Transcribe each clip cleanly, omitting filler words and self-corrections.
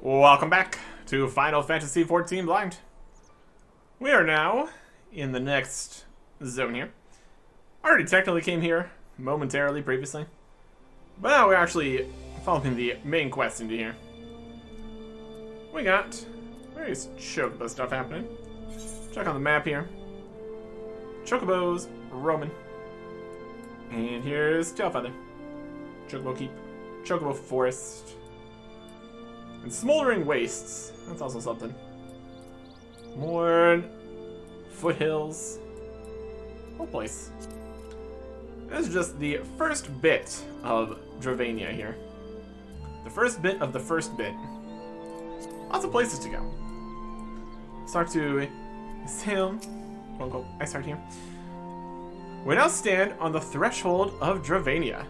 Welcome back to Final Fantasy XIV Blind. We are now in the next zone here. I already technically came here momentarily previously, but now we're actually following the main quest into here. We got various Chocobo stuff happening. Check on the map here. Chocobos roaming. And here's Tailfeather. Chocobo Keep. Chocobo Forest. And Smoldering Wastes. That's also something. More foothills. Whole place. This is just the first bit of Dravania here. The first bit of the first bit. Lots of places to go. Start to sail. Quote unquote, I start here. We now stand on the threshold of Dravania.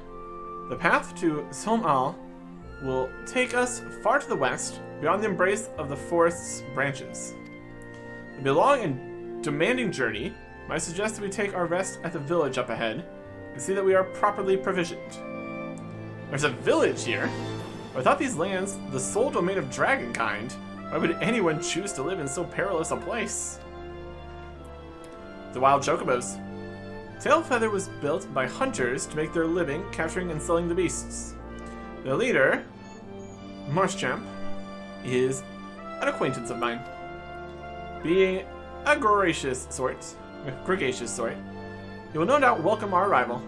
The path to Solm-Al will take us far to the west, beyond the embrace of the forest's branches. It'll be a long and demanding journey, but I suggest that we take our rest at the village up ahead, and see that we are properly provisioned. There's a village here? I thought these lands the sole domain of dragonkind. Why would anyone choose to live in so perilous a place? The wild Chocobos. Tailfeather was built by hunters to make their living capturing and selling the beasts. Their leader, Marschamp, is an acquaintance of mine. Being a gregarious sort, he will no doubt welcome our arrival,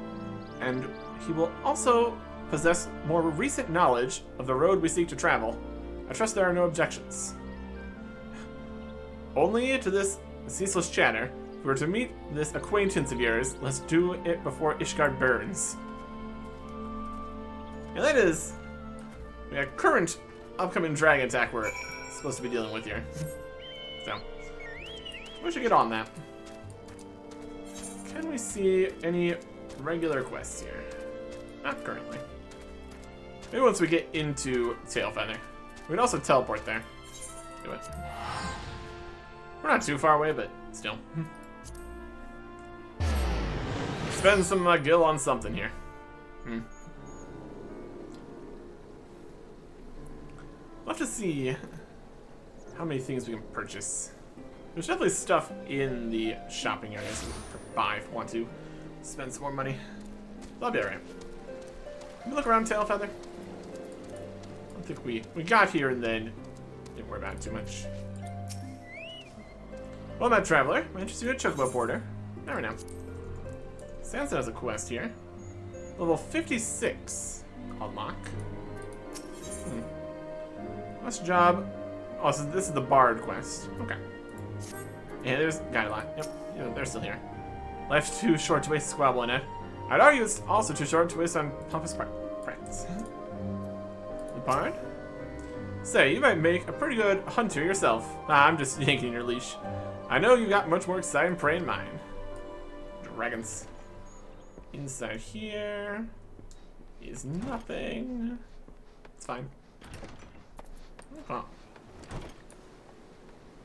and he will also possess more recent knowledge of the road we seek to travel. I trust there are no objections. Only to this ceaseless chatter. If we were to meet this acquaintance of yours, let's do it before Ishgard burns. And that is a current upcoming dragon attack we're supposed to be dealing with here. So, we should get on that. Can we see any regular quests here? Not currently. Maybe once we get into Tailfeather. We can also teleport there. Do it. We're not too far away, but still. Spend some gil on something here. We'll have to see how many things we can purchase. There's definitely stuff in the shopping areas we can buy if we want to spend some more money. That'll be alright. Can we look around Tailfeather? I don't think we got here and then didn't worry about it too much. Well met, traveler. I'm interested in a Chocobo porter. Never know. Sansa has a quest here. Level 56. Unlock. Last job. Oh, so this is the Bard quest. Okay. Yeah, there's Guidelot. Yep, they're still here. Life's too short to waste squabbling it. I'd argue it's also too short to waste on pompous practice. The Bard? Say, you might make a pretty good hunter yourself. I'm just yanking your leash. I know you got much more exciting prey in mind. Dragons. Inside here is nothing. It's fine. Huh.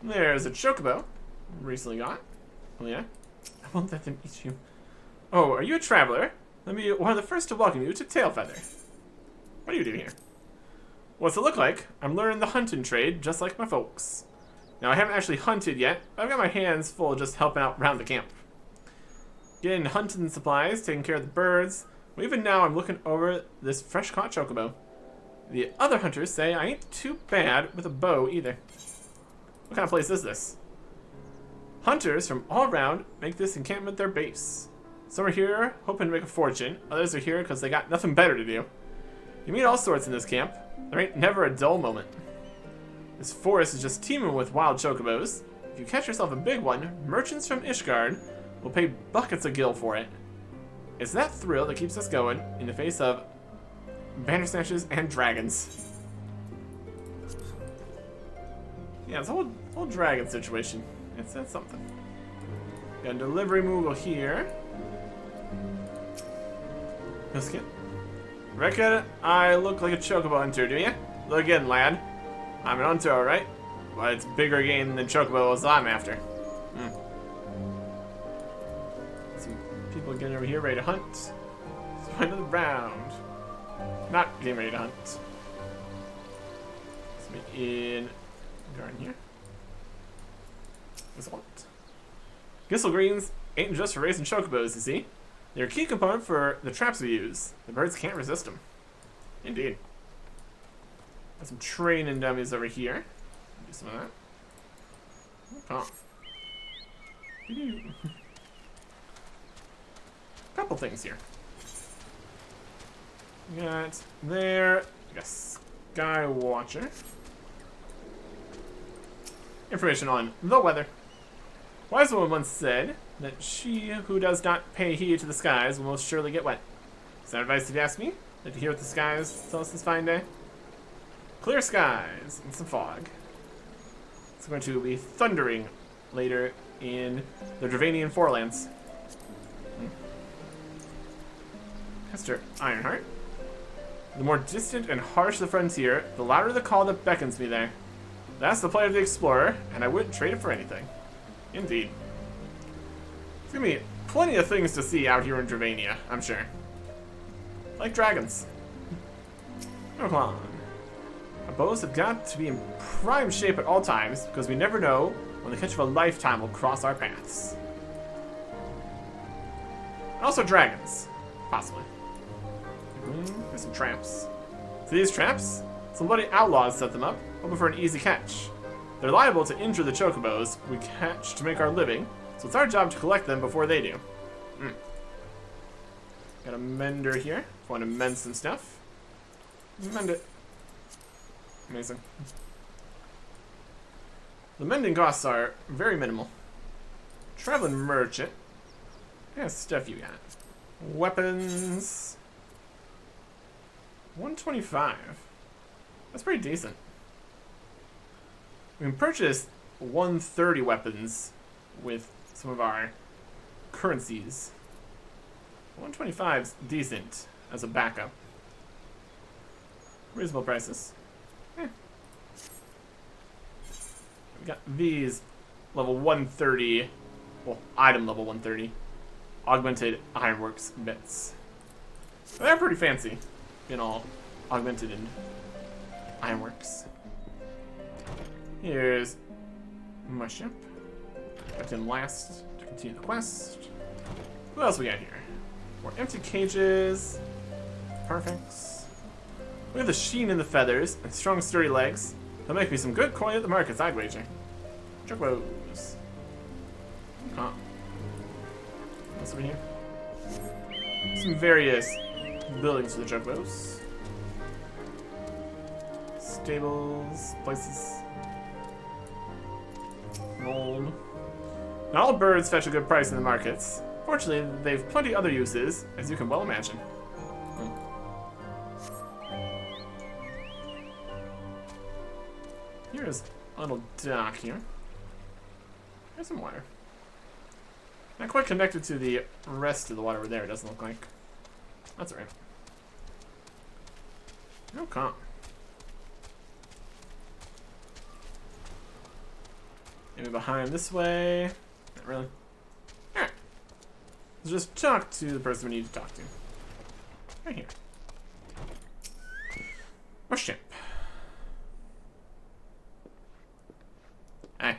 There's a Chocobo. Recently got. Oh yeah? I won't let them eat you. Oh, are you a traveler? Let me be one of the first to welcome you to Tailfeather. What do you do here? What's it look like? I'm learning the hunting trade just like my folks. Now I haven't actually hunted yet, but I've got my hands full just helping out around the camp. Getting hunting supplies, taking care of the birds. Well, even now I'm looking over this fresh caught Chocobo. The other hunters say I ain't too bad with a bow either. What kind of place is this? Hunters from all around make this encampment their base. Some are here hoping to make a fortune. Others are here because they got nothing better to do. You meet all sorts in this camp. There ain't never a dull moment. This forest is just teeming with wild Chocobos. If you catch yourself a big one, merchants from Ishgard will pay buckets of gil for it. It's that thrill that keeps us going in the face of bandersnatches and dragons. Yeah, it's a whole dragon situation. It's something. Got a delivery Moogle here. Biscuit. Reckon I look like a Chocobo hunter, do ya? Look again, lad. I'm an hunter, alright. But it's bigger game than Chocobos I'm after. Some people getting over here ready to hunt. Let's find another round. Not getting ready to hunt. In garden here. What's what? Gissel greens ain't just for raising chocobos, you see. They're a key component for the traps we use. The birds can't resist them. Indeed. Got some training dummies over here. Do some of that. Okay. Couple things here. We got there. We got Sky Watcher. Information on the weather. Wise woman once said that she who does not pay heed to the skies will most surely get wet. Sound advice if you ask me? Like to hear what the skies tell us this fine day? Clear skies and some fog. It's going to be thundering later in the Dravanian Forelands. Hester Ironheart. The more distant and harsh the frontier, the louder the call that beckons me there. That's the play of the explorer, and I wouldn't trade it for anything. Indeed. There's gonna be plenty of things to see out here in Dravania, I'm sure. Like dragons. Come on. Our bows have got to be in prime shape at all times, because we never know when the catch of a lifetime will cross our paths. And also dragons. Possibly. There's some traps. For these traps, some bloody outlaws set them up, hoping for an easy catch. They're liable to injure the chocobos we catch to make our living, so it's our job to collect them before they do. Got a mender here. Want to mend some stuff. Mend it. Amazing. The mending costs are very minimal. Traveling merchant. What kind of stuff you got? Weapons. 125. That's pretty decent. We can purchase 130 weapons with some of our currencies. 125's decent as a backup. Reasonable prices. We got these level 130, well, item level 130, augmented ironworks bits. They're pretty fancy, being all augmented in ironworks. Here's my ship. Got him last to continue the quest. What else we got here? More empty cages. Perfect. We have the sheen in the feathers and strong, sturdy legs. They'll make me some good coin at the markets, I'd wager. Chocobos. Huh. What's over here? Some various buildings for the chocobos. Stables, places. Mold. Not all birds fetch a good price in the markets. Fortunately, they've plenty other uses, as you can well imagine. Here's a little dock here. There's some water. Not quite connected to the rest of the water over there, it doesn't look like. That's alright. Okay. Maybe behind this way. Not really. Alright. Let's just talk to the person we need to talk to. Right here. Our ship. Hey.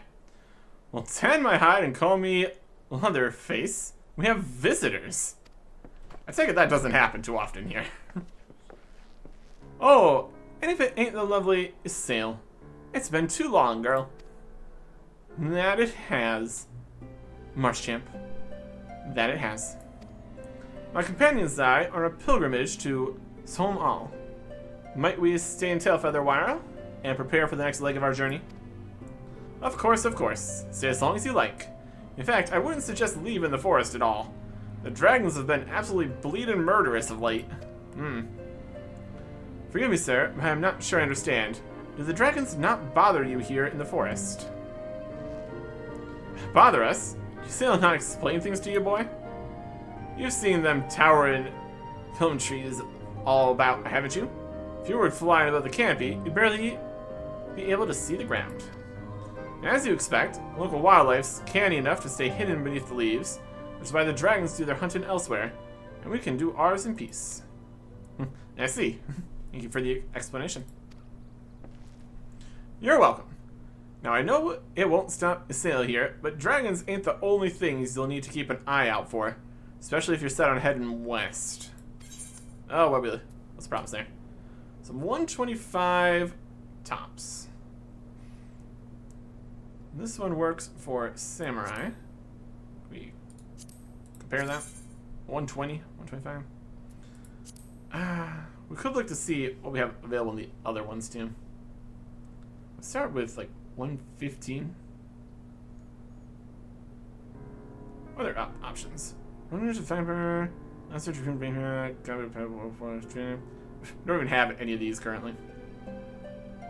Well, tan my hide and call me Leatherface. We have visitors. I take it that doesn't happen too often here. Oh, and if it ain't the lovely sail. It's been too long, girl. That it has. Marshchamp. That it has. My companions and I are on a pilgrimage to Som-Al. Might we stay in Tailfeather a while and prepare for the next leg of our journey? Of course, of course. Stay as long as you like. In fact, I wouldn't suggest leaving the forest at all. The dragons have been absolutely bleeding murderous of late. Forgive me, sir, but I'm not sure I understand. Do the dragons not bother you here in the forest? Bother us? Do you say I'll not explain things to you, boy? You've seen them towering film trees all about, haven't you? If you were flying above the canopy, you'd barely be able to see the ground. As you expect, local wildlife's canny enough to stay hidden beneath the leaves, which is why the dragons do their hunting elsewhere, and we can do ours in peace. I see. Thank you for the explanation. You're welcome. Now I know it won't stop a sale here, but dragons ain't the only things you'll need to keep an eye out for. Especially if you're set on heading west. Oh, what's the problem there? Some 125 tops. This one works for samurai. We compare that. 120, 125. We could look to see what we have available in the other ones too. Let's start with like 115. What are options? Don't even have any of these currently.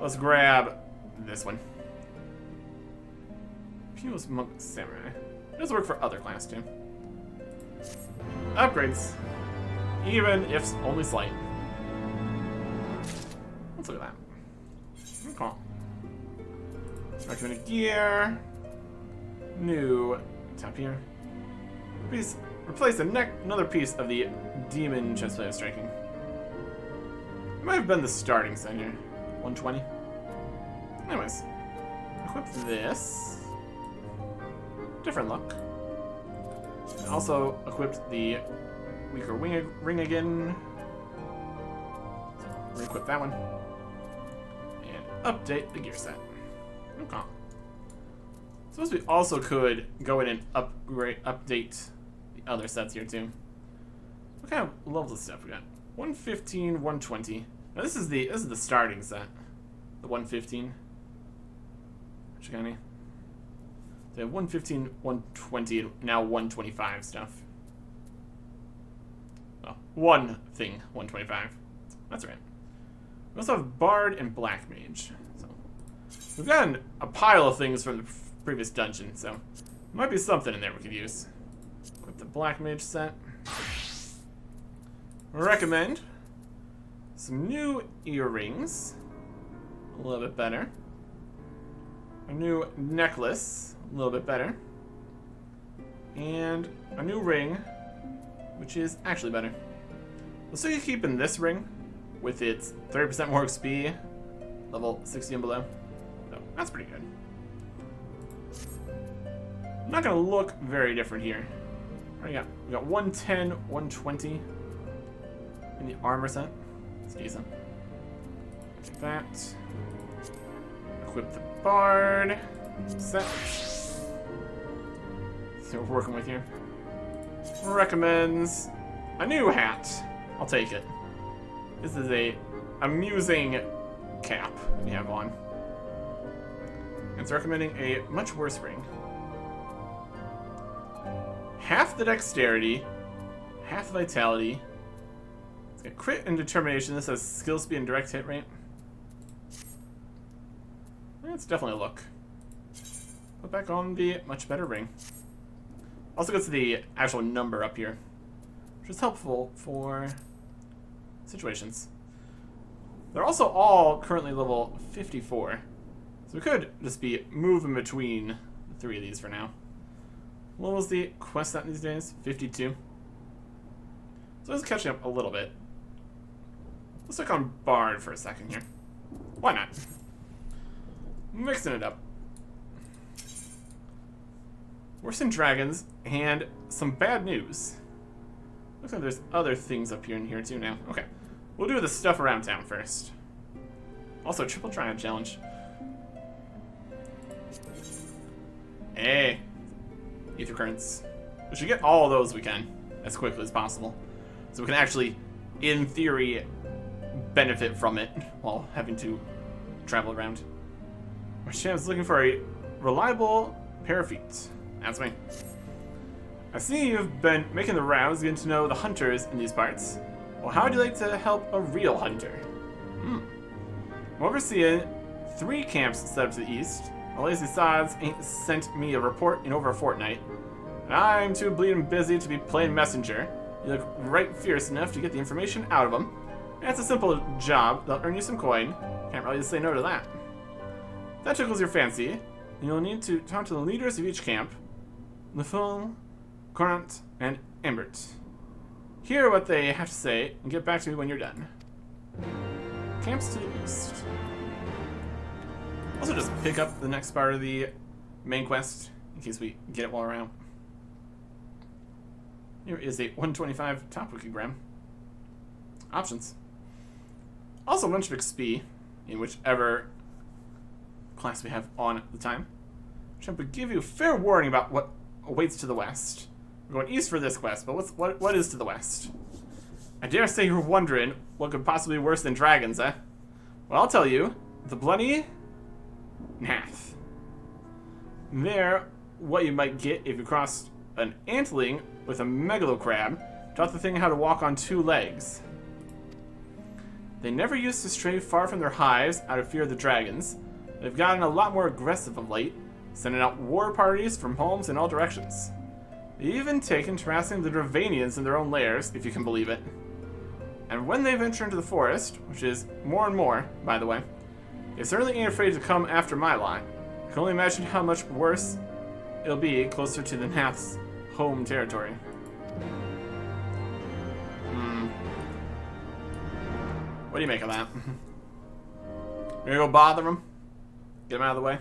Let's grab this one. Fuse Monk Samurai. It does work for other class too. Upgrades. Even if only slight. Let's look at that. Okay. Recommended gear. New top here. Please replace another piece of the demon chestplate of striking. It might have been the starting set here. 120. Anyways. Equip this. Different look. And also equipped the weaker ring again. So re-equip that one. And update the gear set. Okay. Suppose we also could go in and update the other sets here too. What kind of levels of stuff we got? 115, 120. Now this is the starting set. The 115. What you got any? So 115, 120, and now 125 stuff. Oh, one thing, 125. That's right. We also have Bard and Black Mage. So we've gotten a pile of things from the previous dungeon, so there might be something in there we could use. Equip the Black Mage set. Recommend some new earrings. A little bit better. A new necklace. A little bit better. And a new ring, which is actually better. Let's say you keep in this ring with its 30% more XP, level 60 and below. So that's pretty good. Not gonna look very different here. What do we got? We got 110, 120 in the armor set. It's decent. Take that. Equip the Bard set. See what we're working with here. Recommends a new hat. I'll take it. This is a amusing cap we have on. It's recommending a much worse ring. Half the dexterity, half the vitality. It's got crit and determination. This has skill speed and direct hit rate. It's definitely a look. Put back on the much better ring. Also gets the actual number up here, which is helpful for situations. They're also all currently level 54, so we could just be moving between the three of these for now. What was the quest at these days? 52. So it's catching up a little bit. Let's look on Bard for a second here. Why not? Mixing it up. Worse than dragons, and some bad news. Looks like there's other things up here and here too now. Okay, we'll do the stuff around town first. Also, triple triad challenge. Hey, ether currents. We should get all of those we can as quickly as possible, so we can actually, in theory, benefit from it while having to travel around. My champ's looking for a reliable pair of feet. That's me. I see you've been making the rounds, getting to know the hunters in these parts. Well, how would you like to help a real hunter? I'm overseeing 3 camps set up to the east. My lazy sods ain't sent me a report in over a fortnight. And I'm too bleeding busy to be playing messenger. You look right fierce enough to get the information out of them. And it's a simple job. They'll earn you some coin. Can't really say no to that. If that tickles your fancy, you'll need to talk to the leaders of each camp. Leful, Courant, and Embert. Hear what they have to say and get back to me when you're done. Camps to the east. Also, just pick up the next part of the main quest in case we get it while we're out. Here is a 125 top wikigram. Options. Also, a bunch of XP in whichever class we have on at the time. Which I would give you a fair warning about what awaits to the west. We're going east for this quest, but what is to the west? I dare say you're wondering what could possibly be worse than dragons, eh? Well, I'll tell you. The bloody Nath. They're what you might get if you crossed an antling with a megalocrab, taught the thing how to walk on 2 legs. They never used to stray far from their hives out of fear of the dragons. They've gotten a lot more aggressive of late, sending out war parties from homes in all directions. They've even taken to harassing the Dravanians in their own lairs, if you can believe it. And when they venture into the forest, which is more and more, by the way, they certainly ain't afraid to come after my lot. I can only imagine how much worse it'll be closer to the Nath's home territory. What do you make of that? We're gonna go bother them? Get them out of the way?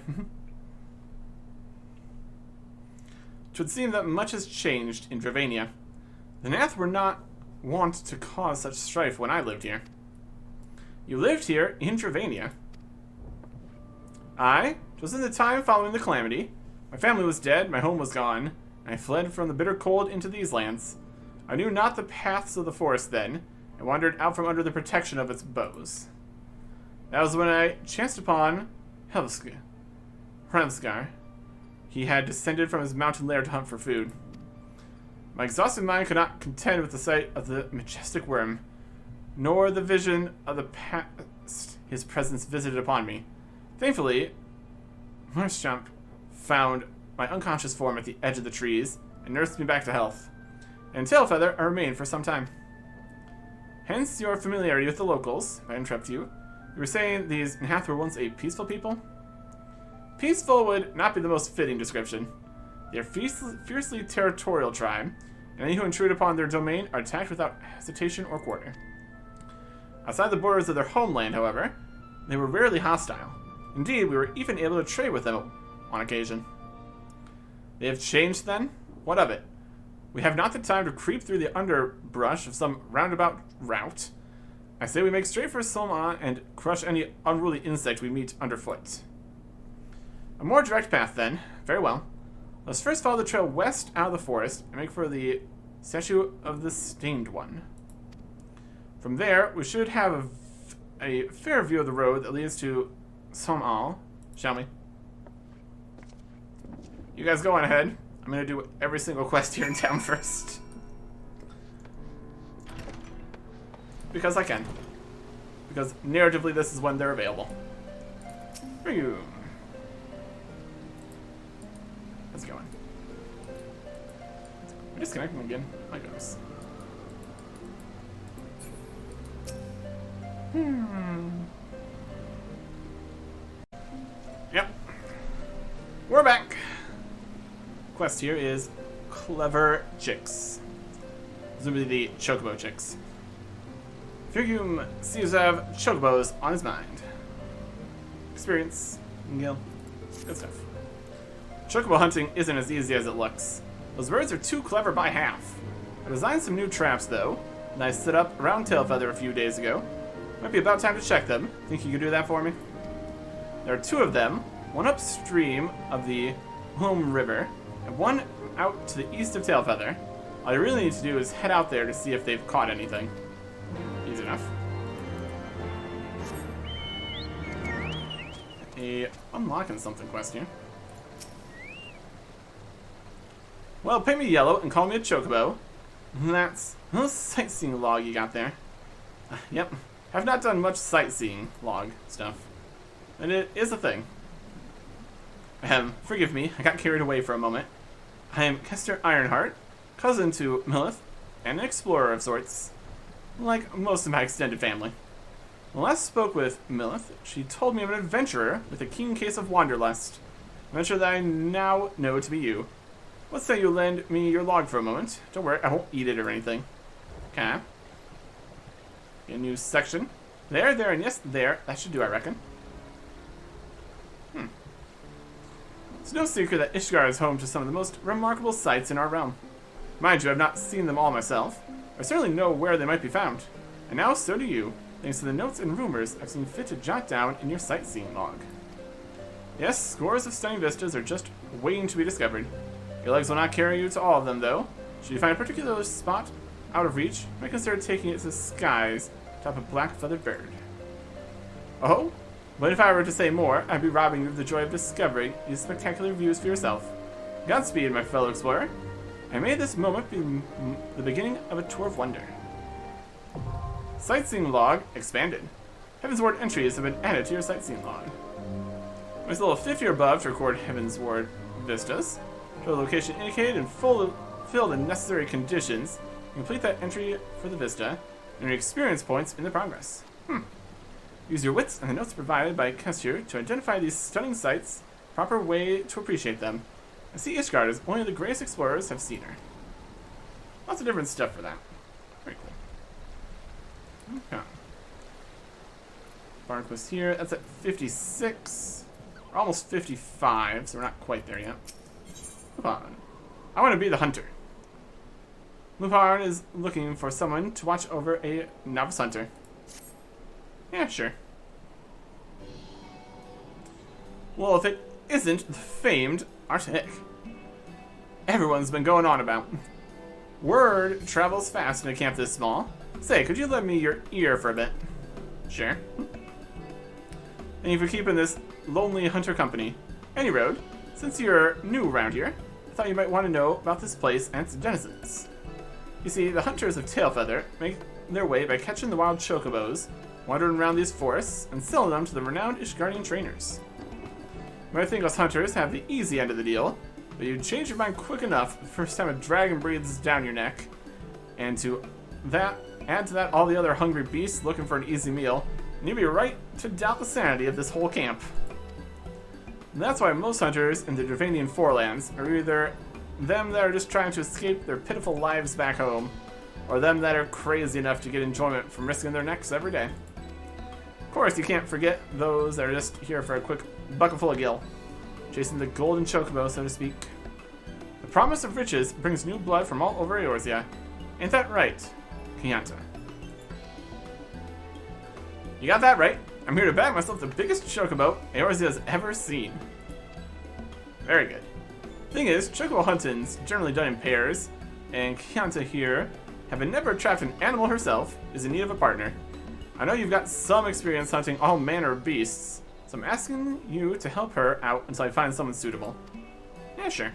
It would seem that much has changed in Dravania. The Nath were not wont to cause such strife when I lived here. You lived here in Dravania? Aye, 'twas in the time following the calamity. My family was dead, my home was gone, and I fled from the bitter cold into these lands. I knew not the paths of the forest then, and wandered out from under the protection of its boughs. That was when I chanced upon Hremskar. He had descended from his mountain lair to hunt for food. My exhausted mind could not contend with the sight of the majestic worm, nor the vision of the past his presence visited upon me. Thankfully, Marschamp found my unconscious form at the edge of the trees and nursed me back to health. And Tailfeather I remained for some time. Hence your familiarity with the locals, if I interrupt you. You were saying these Nath were once a peaceful people? Peaceful would not be the most fitting description. They are fiercely territorial tribe, and any who intrude upon their domain are attacked without hesitation or quarter. Outside the borders of their homeland, however, they were rarely hostile. Indeed, we were even able to trade with them on occasion. They have changed then? What of it? We have not the time to creep through the underbrush of some roundabout route. I say we make straight for Soma and crush any unruly insect we meet underfoot. A more direct path, then. Very well. Let's first follow the trail west out of the forest and make for the statue of the Stained One. From there, we should have a fair view of the road that leads to Soma, shall we? You guys go on ahead. I'm going to do every single quest here in town first. Because I can. Because narratively, this is when they're available. For you. How's it going? We disconnect them again. My goodness. Yep. We're back. Quest here is Clever Chicks. Presumably the Chocobo Chicks. Figum seems to have Chocobos on his mind. Experience, Gil. Good stuff. Chocobo hunting isn't as easy as it looks. Those birds are too clever by half. I designed some new traps though, and I set up around Tailfeather a few days ago. Might be about time to check them. Think you could do that for me? There are 2 of them, one upstream of the Home River, and one out to the east of Tailfeather. All you really need to do is head out there to see if they've caught anything. Easy enough. Unlocking something quest here. Well, pay me yellow and call me a Chocobo. That's a sightseeing log you got there. Yep. I've not done much sightseeing log stuff. And it is a thing. Forgive me, I got carried away for a moment. I am Kester Ironheart, cousin to Millith, and an explorer of sorts. Like most of my extended family. When I last spoke with Millith, she told me of an adventurer with a keen case of wanderlust. An adventurer that I now know to be you. Let's say you lend me your log for a moment. Don't worry, I won't eat it or anything. Okay. A new section. There, and yes, there. That should do, I reckon. It's no secret that Ishgar is home to some of the most remarkable sights in our realm. Mind you, I've not seen them all myself. I certainly know where they might be found. And now so do you, thanks to the notes and rumors I've seen fit to jot down in your sightseeing log. Yes, scores of stunning vistas are just waiting to be discovered. Your legs will not carry you to all of them, though. Should you find a particular spot out of reach, you might consider taking it to the skies atop a black-feathered bird. Oh? But if I were to say more, I'd be robbing you of the joy of discovering these spectacular views for yourself. Godspeed, my fellow explorer. I made this moment be the beginning of a tour of wonder. Sightseeing log expanded. Heavensward entries have been added to your sightseeing log. There's a little 50 or above to record Heavensward vistas. Show the location indicated and fill the necessary conditions. Complete that entry for the vista, and your experience points in the progress. Use your wits and the notes provided by Kestur to identify these stunning sights, proper way to appreciate them, and see Ishgard as only the greatest explorers have seen her. Lots of different stuff for that. Very cool. Okay. Barnquist here, that's at 56. We're almost 55, so we're not quite there yet. Lupin. I want to be the hunter. Lupin is looking for someone to watch over a novice hunter. Yeah, sure. Well, if it isn't the famed Arctic. Everyone's been going on about. Word travels fast in a camp this small. Say, could you lend me your ear for a bit? Sure. Thank you for keeping this lonely hunter company. Any road, since you're new around here, I thought you might want to know about this place and its denizens. You see, the hunters of Tailfeather make their way by catching the wild Chocobos, wandering around these forests, and selling them to the renowned Ishgardian trainers. You might think us hunters have the easy end of the deal, but you'd change your mind quick enough the first time a dragon breathes down your neck, and to that, add to that all the other hungry beasts looking for an easy meal, and you'd be right to doubt the sanity of this whole camp. And that's why most hunters in the Dravanian Forelands are either them that are just trying to escape their pitiful lives back home, or them that are crazy enough to get enjoyment from risking their necks every day. Of course, you can't forget those that are just here for a quick bucket full of gil, chasing the golden chocobo, so to speak. The promise of riches brings new blood from all over Eorzea. Ain't that right, Kianta? You got that right. I'm here to bag myself the biggest chocobo Eorzea's ever seen. Very good. Thing is, chocobo hunting's generally done in pairs, and Kianta here, having never trapped an animal herself, is in need of a partner. I know you've got some experience hunting all manner of beasts, so I'm asking you to help her out until I find someone suitable. Yeah, sure.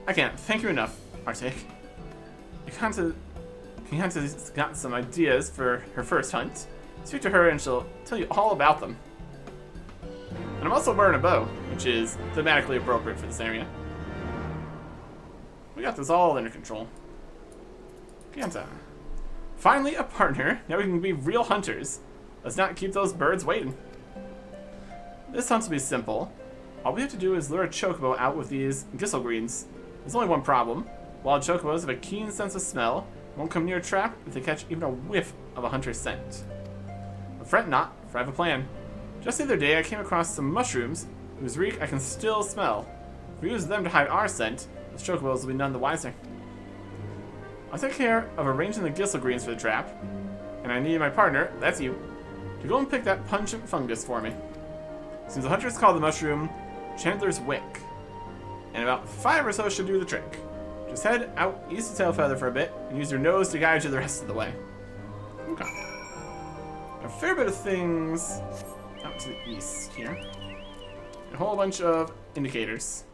I can't thank you enough, Arctic. Kianta's got some ideas for her first hunt. Speak to her and she'll tell you all about them. And I'm also wearing a bow, which is thematically appropriate for this area. We got this all under control. Kianta. Finally a partner, now we can be real hunters. Let's not keep those birds waiting. This hunt will be simple. All we have to do is lure a chocobo out with these gisselgreens. There's only one problem. Wild chocobos have a keen sense of smell, won't come near a trap if they catch even a whiff of a hunter's scent. But fret not, for I have a plan. Just the other day I came across some mushrooms whose reek I can still smell. If we use them to hide our scent, those chocobos will be none the wiser. I'll take care of arranging the gisselgreens for the trap, and I need my partner, that's you, to go and pick that pungent fungus for me. Since the hunters call the mushroom Chandler's Wick, and about 5 or so should do the trick. Just head out east of Tailfeather for a bit, and use your nose to guide you the rest of the way. Okay. A fair bit of things out to the east here. A whole bunch of indicators.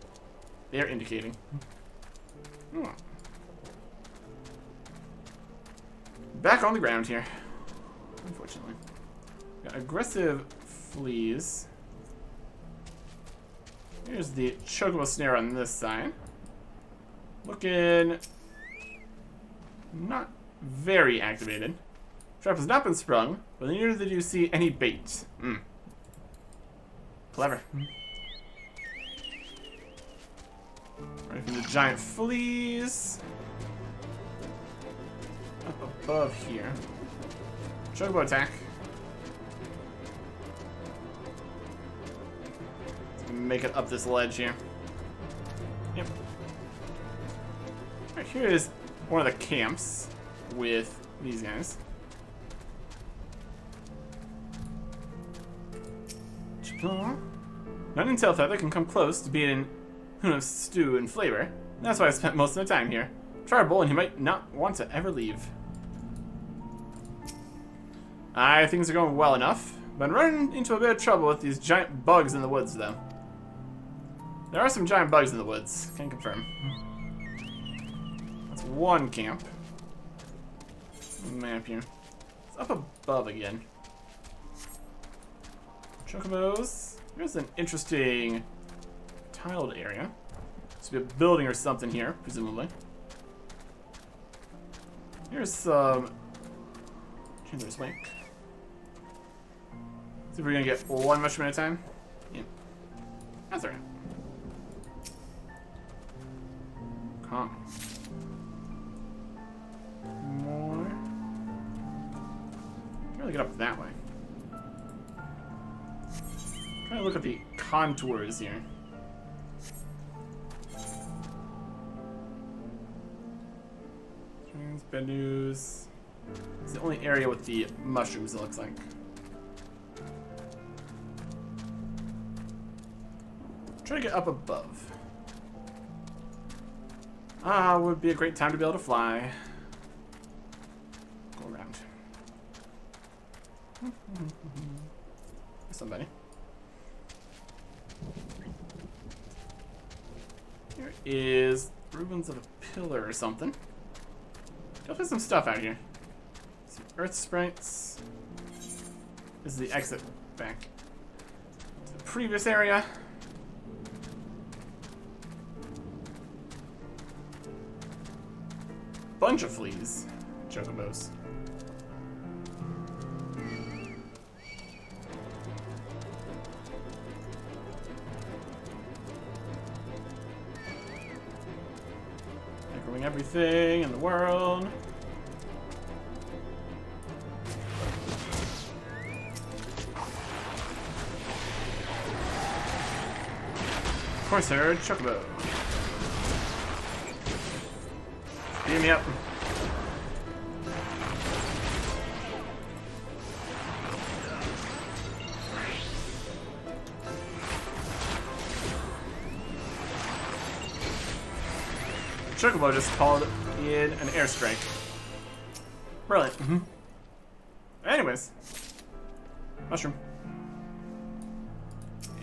They are indicating. Back on the ground here, unfortunately. Got aggressive fleas. Here's the chocobo snare on this side. Looking not very activated. Trap has not been sprung, but neither did you see any bait. Clever. Right from the giant fleas. Up above here. Chocobo attack. Make it up this ledge here. Yep. Alright, here is one of the camps with these guys. None in Feather can come close to being in stew and flavor. That's why I spent most of my time here. Try a bowl and you might not want to ever leave. Things are going well enough. But I'm running into a bit of trouble with these giant bugs in the woods, though. There are some giant bugs in the woods. Can confirm. That's one camp. Map here. It's up above again. Chocobos. Here's an interesting tiled area. Must be a building or something here, presumably. Here's some... Change this way. See if we're gonna get one mushroom at a time. Yeah. That's alright. Calm. More. Can't really get up that way. Try to look at the contours here. Benus. It's the only area with the mushrooms, it looks like. Try to get up above. Would be a great time to be able to fly. Go around. Somebody. Here is ruins of a pillar or something. Definitely some stuff out here. Some earth sprites. This is the exit back to the previous area. Bunch of fleas. Chocobos. Echoing everything in the world. Of course, sir, Chocobo. Beam me up. Chocobo just called in an airstrike. Brilliant. Anyways. Mushroom.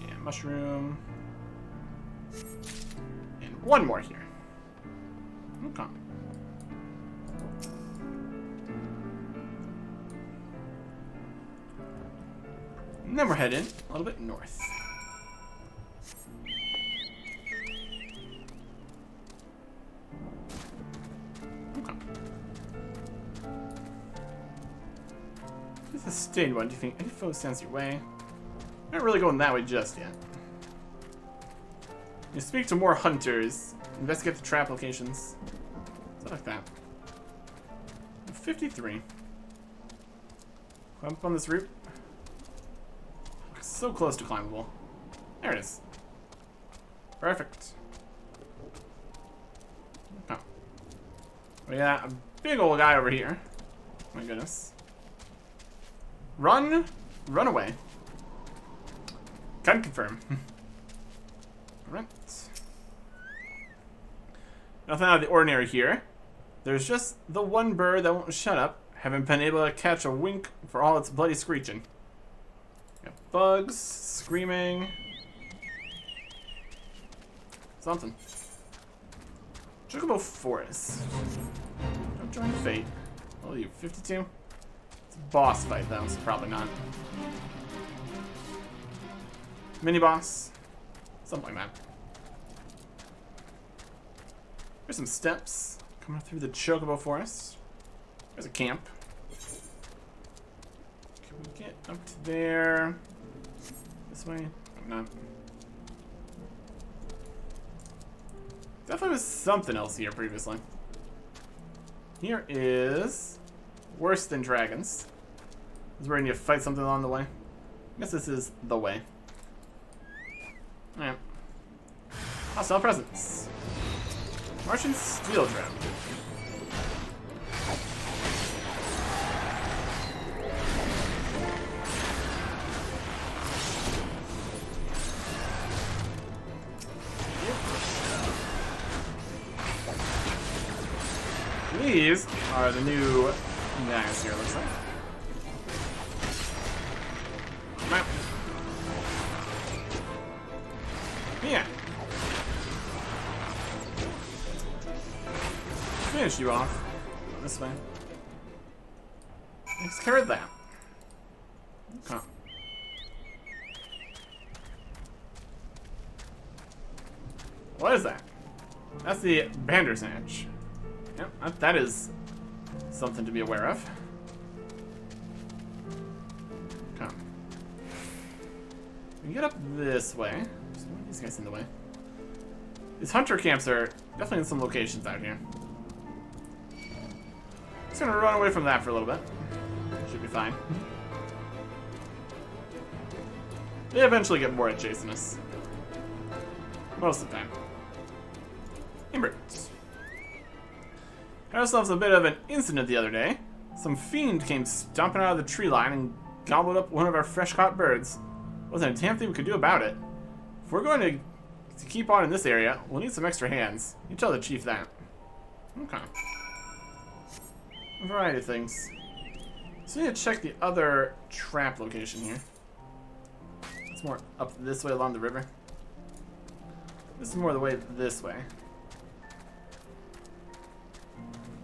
And mushroom. And one more here. Okay. And then we're heading a little bit north. Okay. This is a stained one. Do you think any foe stands your way? Not really going that way just yet. You speak to more hunters. Investigate the trap locations. Stuff like that. 53. Climb up on this route. So close to climbable. There it is. Perfect. Oh. We got a big old guy over here. My goodness. Run! Run away. Can confirm. Alright. Nothing out of the ordinary here. There's just the one bird that won't shut up. Haven't been able to catch a wink for all its bloody screeching. Got bugs, screaming. Something. Chocobo Forest. Don't join fate. What are you, 52? It's a boss fight though, so probably not. Mini boss. Something like that. There's some steps coming through the Chocobo Forest. There's a camp. Can we get up to there? This way? No. Definitely was something else here previously. Here is Worse Than Dragons. This is where you need to fight something along the way. I guess this is the way. Alright. Hostile presence. Martian steel trap. These are the new guys here, looks like. Come out. Yeah. Finish you off. This way. Let's carry that. Okay. What is that? That's the Bandersnatch. Yep, that is something to be aware of. Okay. We can get up this way. Just move these guys in the way. These hunter camps are definitely in some locations out here. Just gonna run away from that for a little bit. Should be fine. They eventually get bored at chasing us. Most of the time. Inverts. Had ourselves a bit of an incident the other day. Some fiend came stomping out of the tree line and gobbled up one of our fresh-caught birds. Wasn't a damn thing we could do about it. If we're going to keep on in this area, we'll need some extra hands. You tell the chief that. Okay. A variety of things. So we need to check the other trap location here. It's more up this way along the river. This is more the way this way.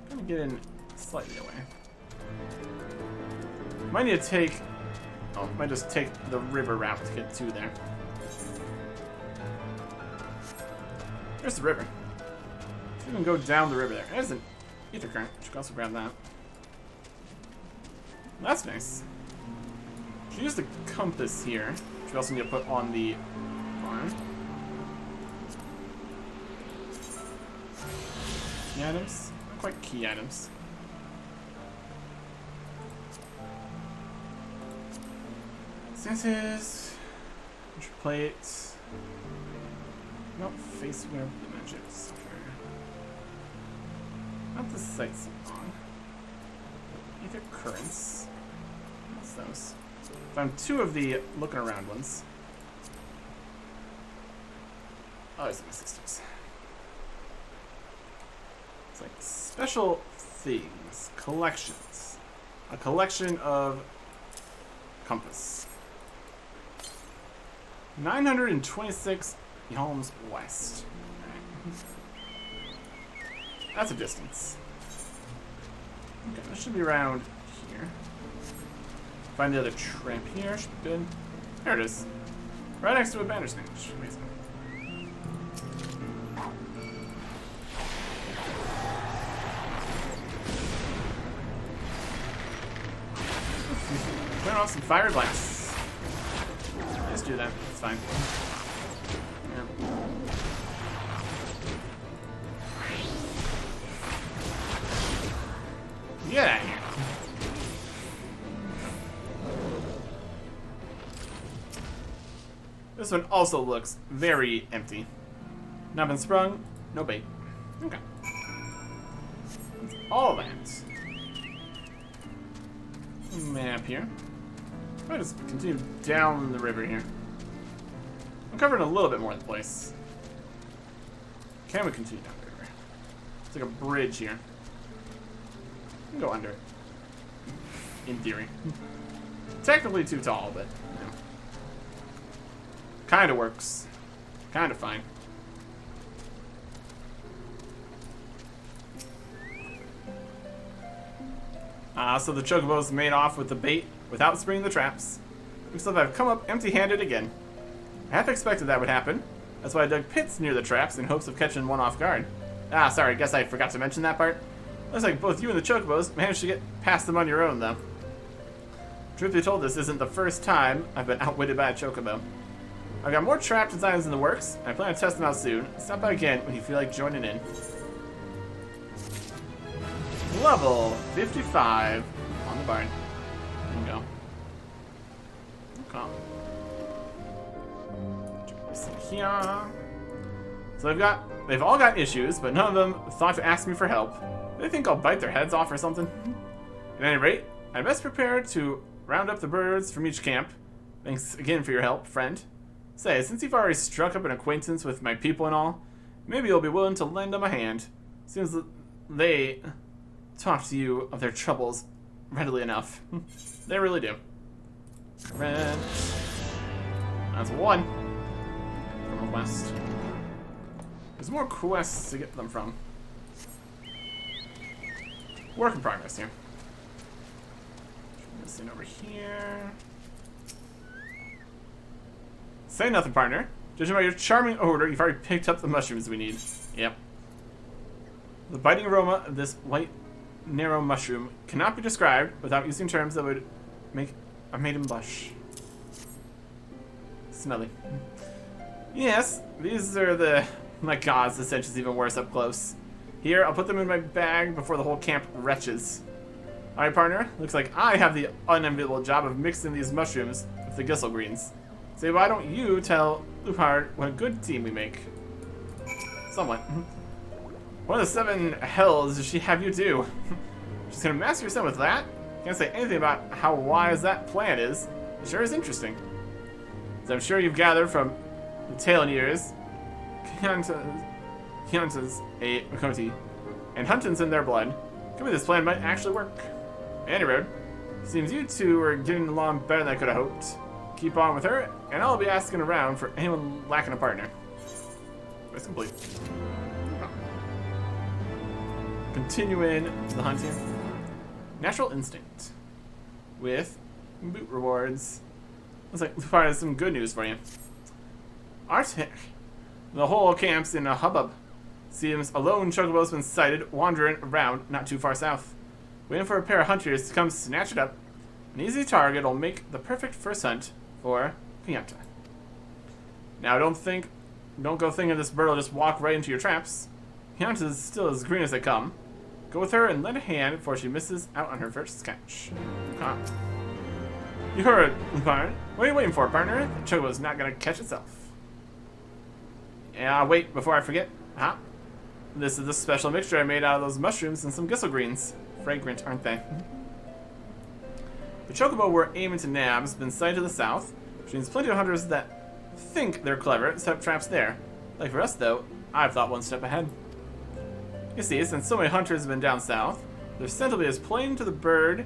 Gonna get in slightly away. Might need to take... Oh, might just take the river route to get to there. There's the river. So we can go down the river there. There's an ether current. Should also grab that. That's nice. Should use the compass here, which we also need to put on the barn. Key items? Not quite key items. Senses. Plates. Nope, face web images. Okay. Not the sights on. Ether currents. What's those? Found two of the looking around ones. Oh, these are my systems. It's like special things. Collections. A collection of compass. 926 Yalms West. Right. That's a distance. Okay, this should be around here. Find the other trap here. Should be good. There it is. Right next to a Bandersnatch. Amazing. Turn off some fire glass. Just do that. It's fine. Yeah. Get out of here. This one also looks very empty. Not been sprung, no bait. Okay. That's all that. Map here. I'll just continue down the river here. I'm covering a little bit more of the place. Can we continue down the river? It's like a bridge here. We can go under it. In theory. Technically too tall, but you know. Kinda works. Kinda fine. So the Chocobos made off with the bait without springing the traps. Looks like I've come up empty-handed again. I half expected that would happen. That's why I dug pits near the traps in hopes of catching one off guard. Ah, sorry, guess I forgot to mention that part. Looks like both you and the Chocobos managed to get past them on your own, though. Truth be told, this isn't the first time I've been outwitted by a Chocobo. I've got more trap designs in the works, and I plan on testing them out soon. Stop by again when you feel like joining in. Level 55 on the barn. There we go. Okay. See here. So they've all got issues, but none of them thought to ask me for help. They think I'll bite their heads off or something. At any rate, I'm best prepared to round up the birds from each camp. Thanks again for your help, friend. Say, since you've already struck up an acquaintance with my people and all, maybe you'll be willing to lend them a hand. Seems that they talk to you of their troubles readily enough. They really do. Red. That's one. From a quest. There's more quests to get them from. Work in progress here. This in over here. Say nothing, partner. Judging by your charming odor, you've already picked up the mushrooms we need. Yep. The biting aroma of this white, narrow mushroom cannot be described without using terms that would make a maiden blush. Smelly. Yes, these are the... My gods, the stench is even worse up close. Here, I'll put them in my bag before the whole camp retches. Alright, partner. Looks like I have the unenviable job of mixing these mushrooms with the Gissel greens. Say, why don't you tell Lupard what a good team we make? Somewhat. One of the 7 hells does she have you do? She's gonna master your son with that? Can't say anything about how wise that plan is. It sure is interesting. As I'm sure you've gathered from the tale and ears, Chianta's a Makoti, and Hunton's in their blood. Could be this plan might actually work. Anyway, seems you two are getting along better than I could have hoped. Keep on with her, and I'll be asking around for anyone lacking a partner. Quest complete. Continuing the hunt here. Natural Instinct. With boot rewards. Looks like Lupard has some good news for you. Arctic. The whole camp's in a hubbub. Seems a lone Chocobos been sighted wandering around not too far south. Waiting for a pair of hunters to come snatch it up. An easy target will make the perfect first hunt for Pianta. Now don't go thinking this bird will just walk right into your traps. Pianta's still as green as they come. Go with her and lend a hand before she misses out on her first catch. Okay. You heard, Lupard. What are you waiting for, partner? The Chocobo's not gonna catch itself. Yeah, wait, before I forget. Huh? This is the special mixture I made out of those mushrooms and some Gissel greens. Fragrant, aren't they? The Chocobo we're aiming to nab has been sighted to the south, which means plenty of hunters that think they're clever set up traps there. Like for us, though, I've thought one step ahead. You see, since so many hunters have been down south, their scent will be as plain to the bird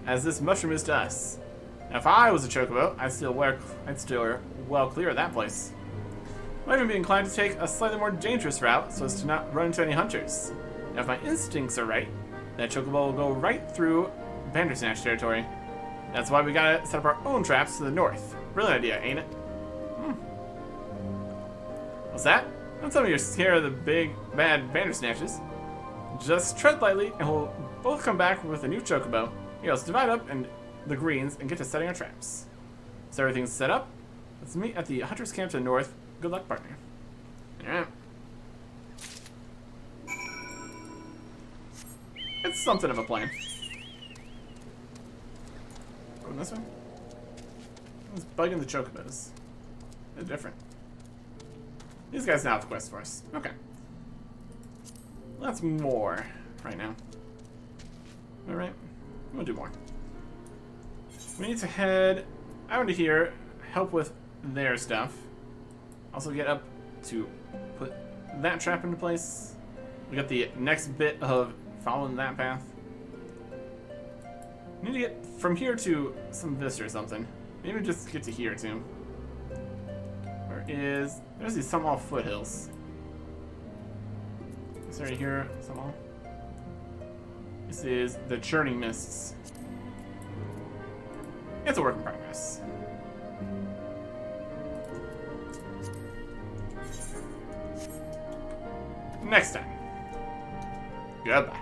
as this mushroom is to us. Now, if I was a Chocobo, I'd still well clear of that place. Might even be inclined to take a slightly more dangerous route so as to not run into any hunters. Now, if my instincts are right, that Chocobo will go right through Bandersnatch territory. That's why we gotta set up our own traps to the north. Brilliant idea, ain't it? What's that? Don't tell me you're scared of the big, bad Bandersnatches. Just tread lightly, and we'll both come back with a new Chocobo. Here, let's divide up and the greens and get to setting our traps. So everything's set up. Let's meet at the Hunter's Camp to the north. Good luck, partner. Alright. It's something of a plan. Going this way? It's bugging the Chocobos. They're different. These guys now have the quest for us. Okay. That's more right now. Alright. We'll do more. We need to head out of here, help with their stuff. Also get up to put that trap into place. We got the next bit of following that path. We need to get from here to some vista or something. Maybe just get to here too. There's these Sumal foothills. Is right here, Sumal? This is the Churning Mists. It's a work in progress. Next time. Goodbye.